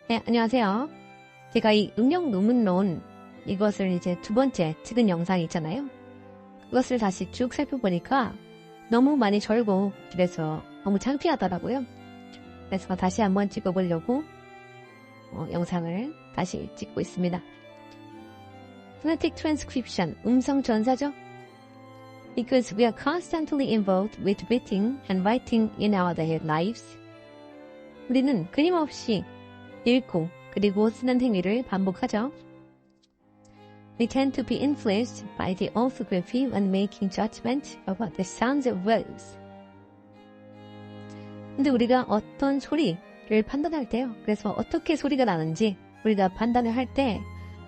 네, 안녕하세요. 제가 이 응용 논문론 이것을 이제 두 번째 찍은 영상이 있잖아요. 그것을 다시 쭉 살펴보니까 너무 많이 절고 그래서 너무 창피하더라고요. 그래서 다시 한번 찍어보려고 영상을 다시 찍고 있습니다. Phonetic transcription, 음성 전사죠. Because we are constantly involved with reading and writing in our daily lives. 우리는 끊임없이 읽고 그리고 쓰는 행위를 반복하죠. We tend to be influenced by the orthography when making judgment about the sounds of words. 근데 우리가 어떤 소리를 판단할 때요. 그래서 어떻게 소리가 나는지 우리가 판단을 할 때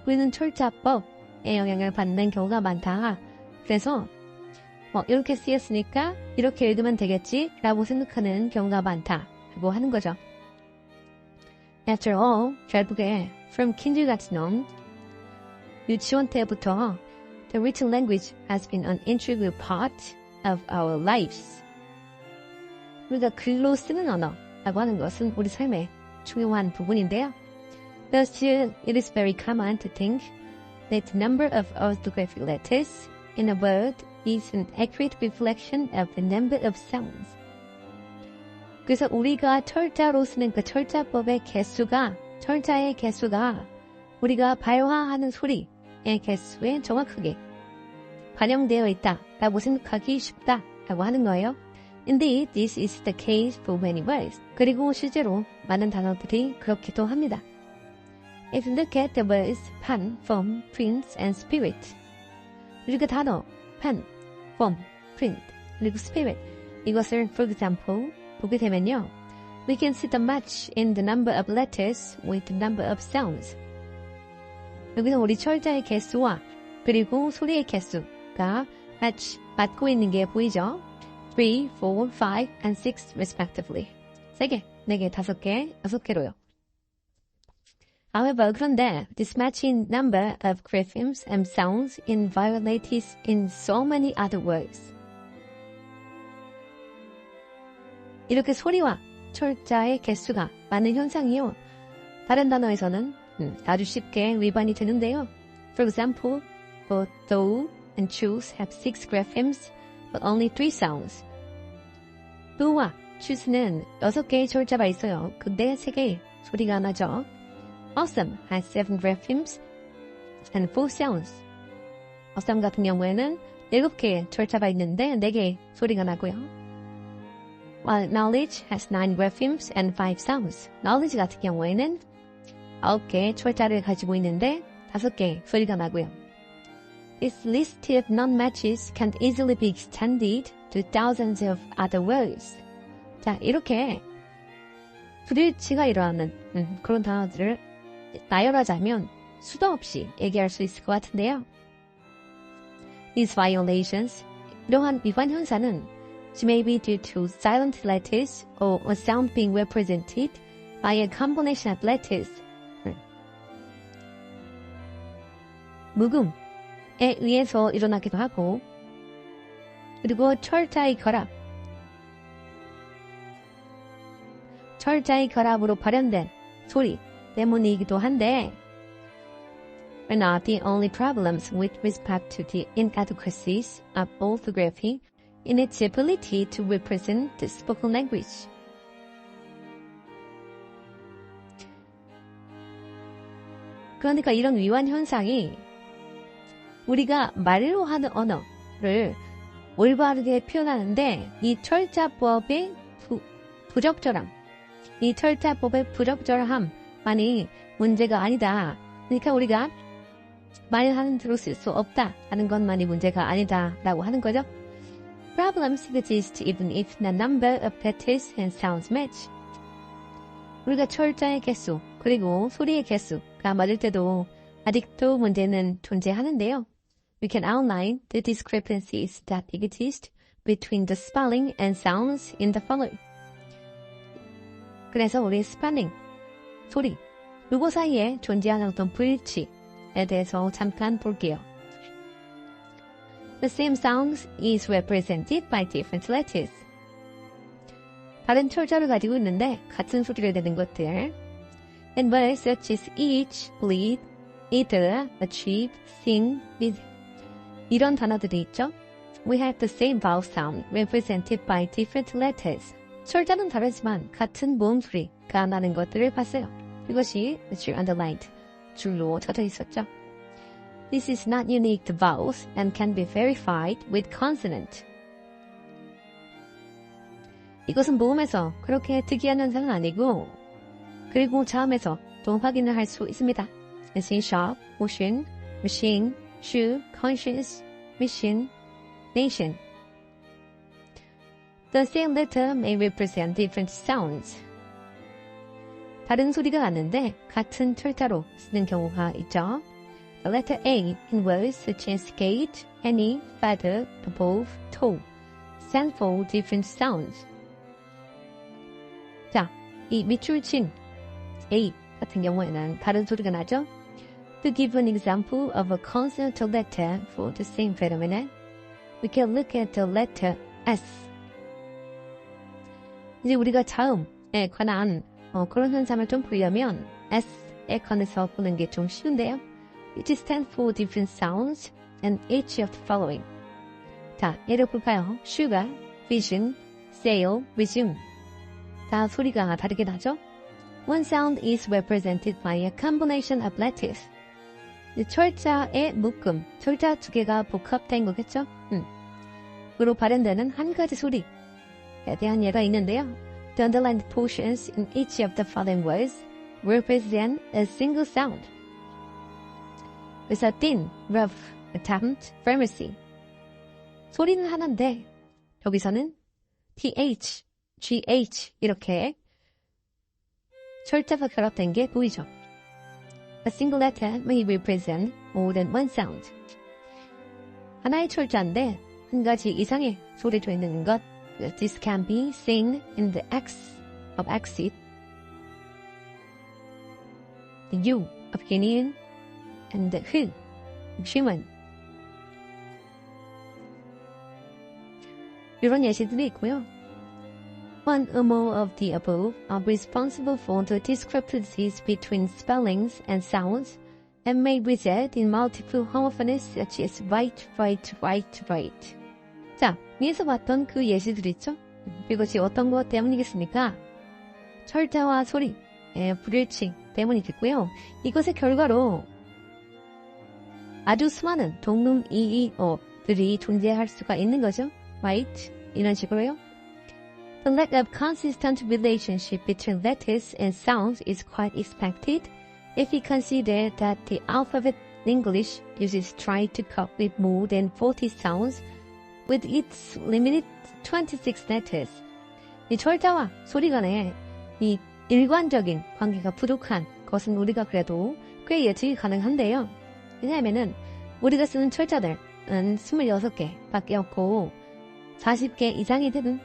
우리는 철자법의 영향을 받는 경우가 많다. 그래서 이렇게 쓰였으니까 이렇게 읽으면 되겠지 라고 생각하는 경우가 많다고 하는 거죠. After all, 결국에 from kindergarten, 유치원 때부터 the written language has been an integral part of our lives. 우리가 글로 쓰는 언어라고 하는 것은 우리 삶의 중요한 부분인데요. Thus, it is very common to think that the number of orthographic letters in a word is an accurate reflection of the number of sounds. 그래서 우리가 철자로 쓰는 그 철자법의 철자의 개수가 우리가 발화하는 소리의 개수에 정확하게 반영되어 있다라고 생각하기 쉽다라고 하는 거예요. Indeed, this is the case for many words. 그리고 실제로 많은 단어들이 그렇기도 합니다. If you look at the words pan, form, print, and spirit. 우리가 단어 pan, form, print, 그리고 spirit 이것을 for example 보게 되면요. We can see the match in the number of letters with the number of sounds. 여기서 우리 철자의 개수와 그리고 소리의 개수가 맞고 있는 게 보이죠? 3, 4, 5, and 6 respectively. 3개, 4개, 5개, 6개로요. However, 그런데 this matching number of graphemes and sounds inviolated in so many other words. 이렇게 소리와 철자의 개수가 많은 현상이요. 다른 단어에서는 아주 쉽게 위반이 되는데요. For example, both though and choose have 6 graphemes, but only 3 sounds. though와 choose는 6개의 철자가 있어요. 근데 3개의 소리가 나죠. Awesome has 7 graphemes and 4 sounds. Awesome 같은 경우에는 7개의 철자가 있는데 4개의 소리가 나고요. While knowledge has 9 graphemes and 5 sounds. knowledge 같은 경우에는 9개의 철자를 가지고 있는데 5개의 소리가 나고요. This list of non-matches can easily be extended to thousands of other words. 자, 이렇게 불일치가 일어나는 그런 단어들을 나열하자면 수도 없이 얘기할 수 있을 것 같은데요. These violations, 이러한 위반 현상은 may be due to silent letters or a sound being represented by a combination of letters. 묵음에 의해서 일어나기도 하고 그리고 철자의 결합으로 발현된 소리 때문이기도 한데 are not the only problems with respect to the inadequacies of orthography in its ability to represent the spoken language. 그러니까 이런 위반 현상이 우리가 말로 하는 언어를 올바르게 표현하는데 이 철자법의 부적절함만이 문제가 아니다. 그러니까 우리가 말하는 대로 쓸 수 없다 하는 것만이 문제가 아니다라고 하는 거죠. Problems exist even if the number of letters and sounds match. 우리가 철자의 개수 그리고 소리의 개수가 맞을 때도 아직도 문제는 존재하는데요. We can outline the discrepancies that exist between the spelling and sounds in the following. 그래서 우리 스펠링, 소리, 요거 사이에 존재하는 어떤 불일치에 대해서 잠깐 볼게요. The same sound is represented by different letters. 다른 철자를 가지고 있는데 같은 소리를 내는 것들. and words such as each, bleed, either, achieve, sing, with 이런 단어들이 있죠. We have the same vowel sound represented by different letters. 철자는 다르지만 같은 모음 소리가 나는 것들을 봤어요. 이것이 줄 underlined, 줄로 쳐져 있었죠. This is not unique to vowels and can be verified with consonant. 이것은 모음에서 그렇게 특이한 현상은 아니고 그리고 자음에서 또 확인을 할 수 있습니다. As in shop, motion, machine, shoe, conscience, mission, nation. The same letter may represent different sounds. 다른 소리가 나는데 같은 철자로 쓰는 경우가 있죠. The letter A in words such as gate, any, feather, above, toe stand for different sounds. 자, 이 밑줄 친 A 같은 경우에는 다른 소리가 나죠? To give an example of a consonantal letter for the same phenomenon, we can look at the letter S. 이제 우리가 자음에 관한 그런 현상을 좀 보려면 S에 관해서 보는 게 좀 쉬운데요. It stands for different sounds and each of the following. 자, 예를 볼까요? sugar, vision, sail, resume. 다 소리가 다르게 나죠? One sound is represented by a combination of letters. 철자의 묶음, 철자 두 개가 복합된 거겠죠? 으로 발현되는 한 가지 소리에 대한 예가 있는데요. The underlined portions in each of the following words represent a single sound. 그래서 thin, rough, attempt, pharmacy. 소리는 하나인데 여기서는 th, gh 이렇게 철자가 결합된 게 보이죠. A single letter may represent more than one sound. 하나의 철자인데 한 가지 이상의 소리가 있는 것. This can be seen in the X of exit, the U of union, and the H of human. 이런 예시들이 있고요. One or more of the above are responsible for the discrepancies between spellings and sounds and may result in multiple homophones such as right, right, right, right. 자, 위에서 봤던 그 예시들 있죠? 이것이 어떤 것 때문이겠습니까? 철자와 소리의 불일치 때문이겠고요. 이것의 결과로 아주 수많은 동문 이의어들이 존재할 수가 있는 거죠. right? 이런 식으로요. The lack of consistent relationship between letters and sounds is quite expected if we consider that the alphabet in English uses try to cope with more than 40 sounds with its limited 26 letters. 이 철자와 소리 간의 이 일관적인 관계가 부족한 것은 우리가 그래도 꽤 예측이 가능한데요. 왜냐하면은 우리가 쓰는 철자들은 26개밖에 없고 40개 이상이 되는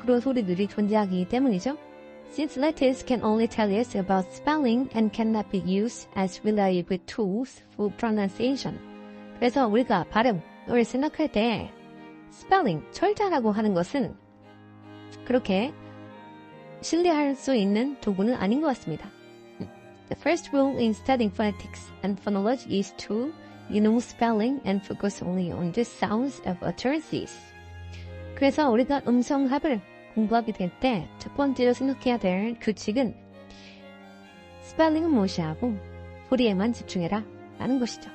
그런 소리들이 존재하기 때문이죠. Since letters can only tell us about spelling and cannot be used as reliable tools for pronunciation. 그래서 우리가 발음을 생각할 때 spelling, 철자라고 하는 것은 그렇게 신뢰할 수 있는 도구는 아닌 것 같습니다. The first rule in studying phonetics and phonology is to know spelling and focus only on the sounds of utterances. 그래서 우리가 음성합을 공부하게 될 때 첫 번째로 생각해야 될 규칙은 스펠링은 무시하고 소리에만 집중해라 라는 것이죠.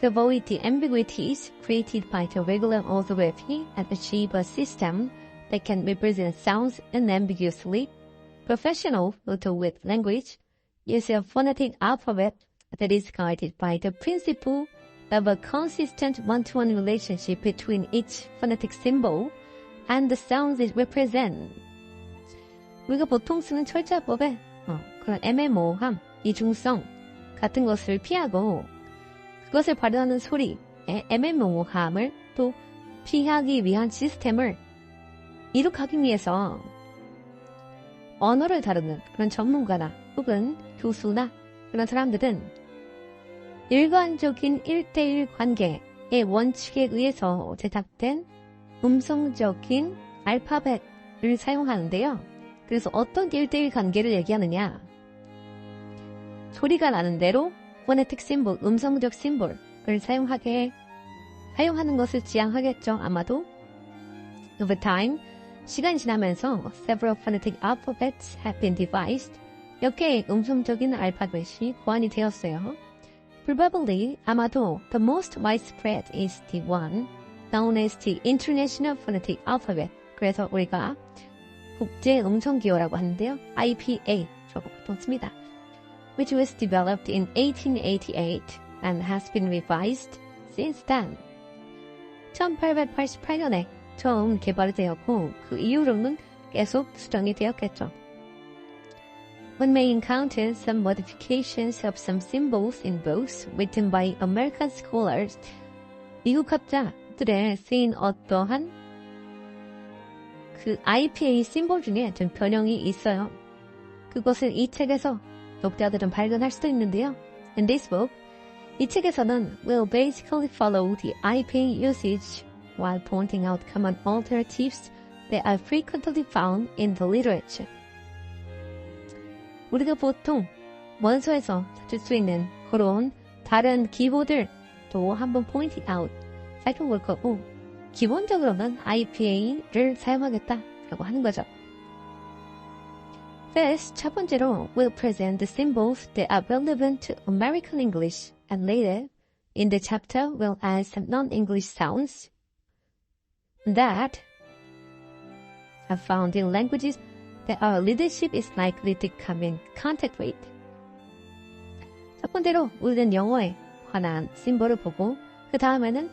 To avoid the ambiguities created by the regular orthography and achieve a system that can represent sounds unambiguously, professionals who deal with language use a phonetic alphabet that is guided by the principle of a consistent one-to-one relationship between each phonetic symbol and the sounds it represents. 우리가 보통 쓰는 철자법의 그런 애매모호함, 이중성 같은 것을 피하고 그것을 발현하는 소리의 애매모호함을 또 피하기 위한 시스템을 이룩하기 위해서 언어를 다루는 그런 전문가나 혹은 교수나 그런 사람들은 일관적인 1대1 관계의 원칙에 의해서 제작된 음성적인 알파벳을 사용하는데요. 그래서 어떤 1대1 관계를 얘기하느냐? 소리가 나는 대로 phonetic symbol, 음성적 심볼을 사용하는 것을 지향하겠죠, 아마도. Over time, 시간이 지나면서 several phonetic alphabets have been devised. 몇 개의 음성적인 알파벳이 고안이 되었어요. Probably, 아마도 the most widespread is the one known as the International Phonetic Alphabet. 그래서 우리가 국제 음성 기호라고 하는데요. IPA, 저거 보통 씁니다. Which was developed in 1888 and has been revised since then. 1888년에 처음 개발이 되었고 그 이후로는 계속 수정이 되었겠죠. One may encounter some modifications of some symbols in books written by American scholars. 미국 학자들의 쓰인 어떠한 그 IPA 심볼 중에 좀 변형이 있어요. 그것을 이 책에서 독자들은 발견할 수도 있는데요. In this book, 이 책에서는 will basically follow the IPA usage while pointing out common alternatives that are frequently found in the literature. 우리가 보통 원서에서 찾을 수 있는 그런 다른 기호들도 한번 pointing out 살펴볼 거고 기본적으로는 IPA를 사용하겠다라고 하는 거죠. First, 첫 번째로 we'll present the symbols that are relevant to American English and later in the chapter we'll add some non-English sounds that are found in languages that our leadership is likely to come in contact with. 첫 번째로 우리는 영어에 관한 심볼을 보고 그 다음에는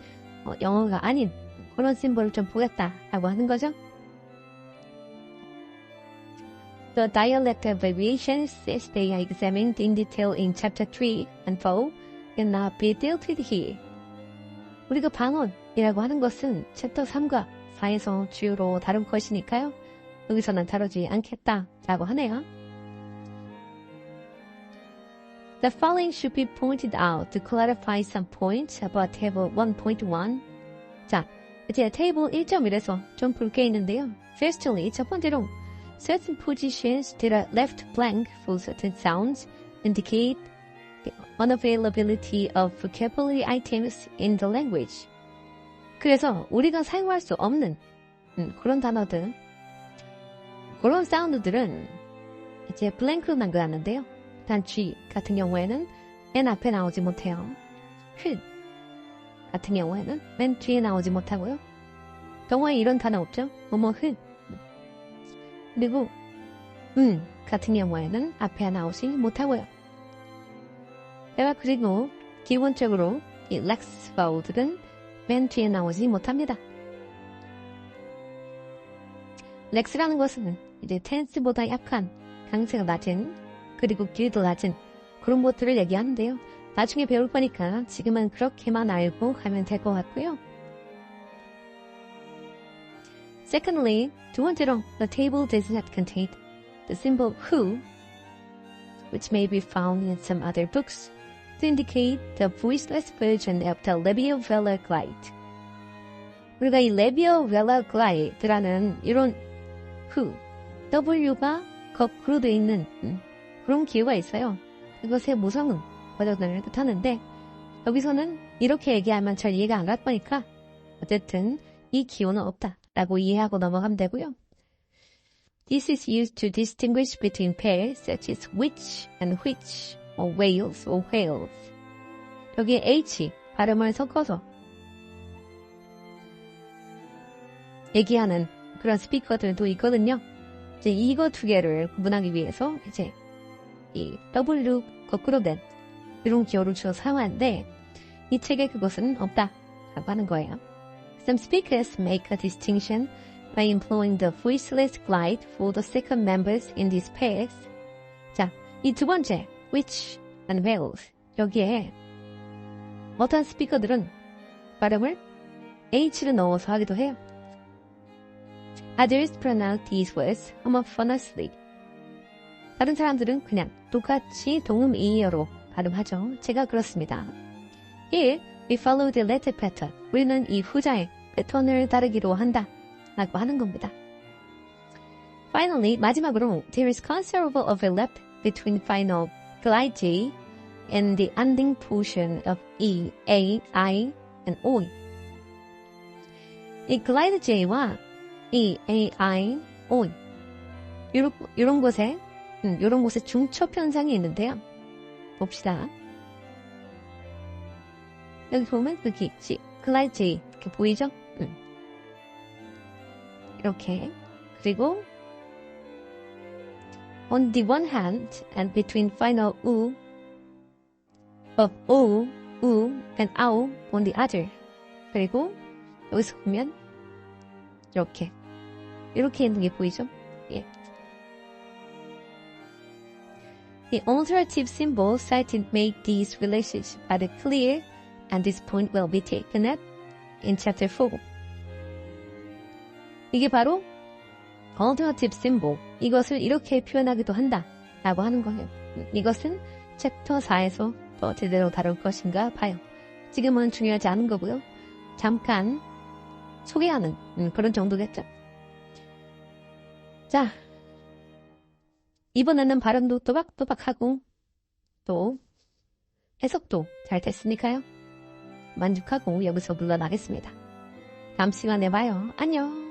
영어가 아닌 그런 심볼을 좀 보겠다라고 하는 거죠. The dialectal variations as they are examined in detail in chapter 3 and 4 cannot be dealt with here. 우리가 방언이라고 하는 것은 챕터 3과 4에서 주요로 다룬 것이니까요. 여기서는 다루지 않겠다라고 하네요. The following should be pointed out to clarify some points about table 1.1. 자, 이제 테이블 1.1에서 좀 볼 게 있는데요. Firstly, 첫 번째로 certain positions that are left blank for certain sounds indicate the unavailability of vocabulary items in the language. 그래서 우리가 사용할 수 없는 그런 단어들, 그런 사운드들은 이제 블랭크로 남겨놨는데요. 단 G 같은 경우에는 맨 앞에 나오지 못해요. 흙 같은 경우에는 맨 뒤에 나오지 못하고요. 영어에 이런 단어 없죠? 뭐뭐 흙. 그리고 같은 경우에는 앞에 나오지 못하고요. 그리고 기본적으로 이 렉스 바울들은 맨 뒤에 나오지 못합니다. 렉스라는 것은 이제 텐스보다 약한 강세가 낮은 그리고 길이도 낮은 그런 것들을 얘기하는데요. 나중에 배울 거니까 지금은 그렇게만 알고 가면 될 것 같고요. Secondly, 두 번째로 the table does not contain the symbol who, which may be found in some other books, to indicate the voiceless version of the labiovelar glide. 우리가 이 labiovelar glide라는 이런 who, W가 거꾸로 되어 있는 그런 기호가 있어요. 그것의 무성은 버전을 뜻하는데 여기서는 이렇게 얘기하면 잘 이해가 안 갈 거니까 어쨌든 이 기호는 없다라고 이해하고 넘어가면 되고요. This is used to distinguish between pairs such as which and which, or whales or whales. 여기에 H 발음을 섞어서 얘기하는 그런 스피커들도 있거든요. 이제 이거 두 개를 구분하기 위해서 이제 이 W 거꾸로 된 이런 기호를 주어 사용하는데 이 책에 그것은 없다라고 하는 거예요. Some speakers make a distinction by employing the voiceless glide for the second members in these pairs. 자, 이 두 번째 which and whales 여기에 어떤 스피커들은 발음을 H를 넣어서 하기도 해요. Others pronounce these words homophonously. 다른 사람들은 그냥 똑같이 동음이어로 발음하죠. 제가 그렇습니다. Here, we follow the letter pattern. 우리는 이 후자의 패턴을 따르기로 한다. 라고 하는 겁니다. Finally, 마지막으로, there is considerable overlap between final glide and the ending portion of E, A, I, and O. 이 glide J와 E, A, I, O 이런 곳에 중첩 현상이 있는데요. 봅시다. 여기 보면 여기 glide J 이렇게 보이죠? 이렇게. 그리고 on the one hand and between final U of O, U and AO on the other. 그리고 여기서 보면 이렇게 있는 게 보이죠? 예. The alternative symbols cited make these relationships rather clear, and this point will be taken up in chapter 4. 이게 바로 alternative symbol, 이것을 이렇게 표현하기도 한다 라고 하는 거예요. 이것은 챕터 4에서 더 제대로 다룰 것인가 봐요. 지금은 중요하지 않은 거고요. 잠깐 소개하는 그런 정도겠죠. 자, 이번에는 발음도 또박또박하고 또 해석도 잘 됐으니까요. 만족하고 여기서 물러나겠습니다. 다음 시간에 봐요. 안녕.